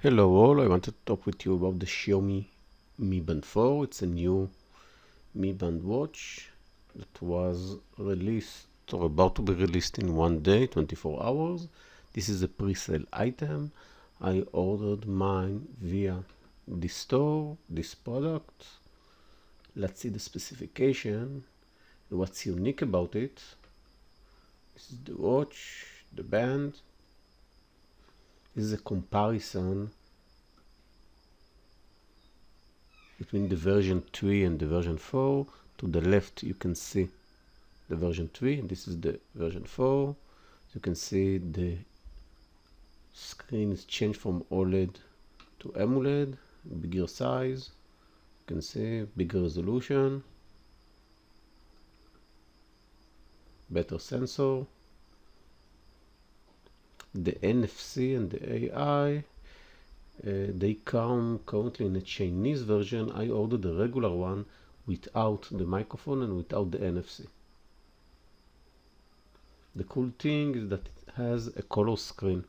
Hello all, I wanted to talk with you about the Xiaomi Mi Band 4. It's a new Mi Band watch that was released or about to be released in one day, 24 hours. This is a pre-sale item. I ordered mine via this store, this product. Let's see the specification, what's unique about it. This is the watch, the band. This is a comparison between the version 3 and the version 4. To the left you can see the version 3 and this is the version 4. You can see the screen is changed from OLED to AMOLED, bigger size. You can see bigger resolution, better sensor. The NFC and the AI, they come currently in a Chinese version. I ordered the regular one without the microphone and without the NFC. The cool thing is that it has a color screen.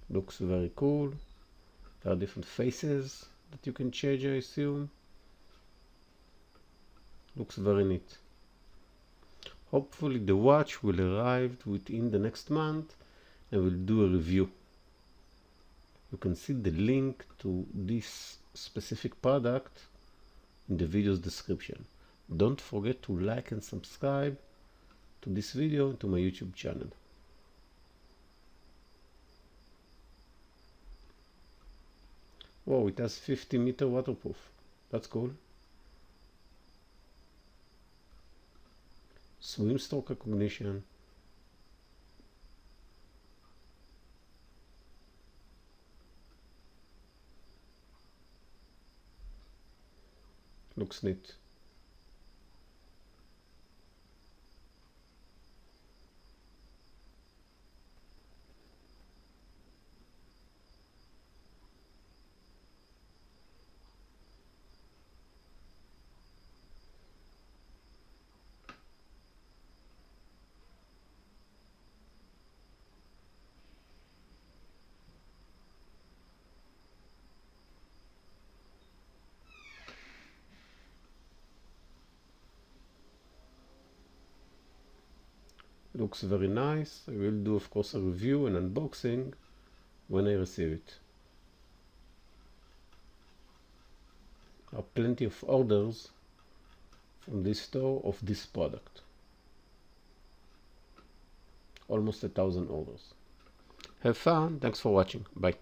Looks very cool. There are different faces that you can change, I assume. Looks very neat. Hopefully the watch will arrive within the next month and we'll do a review. You can see the link to this specific product in the video's description. Don't forget to like and subscribe to this video and to my YouTube channel. Whoa, it has 50-meter waterproof. That's cool. Swim stroke recognition. Looks neat. Looks very nice. I will do of course a review and unboxing when I receive it. There are plenty of orders from this store of this product. Almost 1,000 orders. Have fun. Thanks for watching. Bye.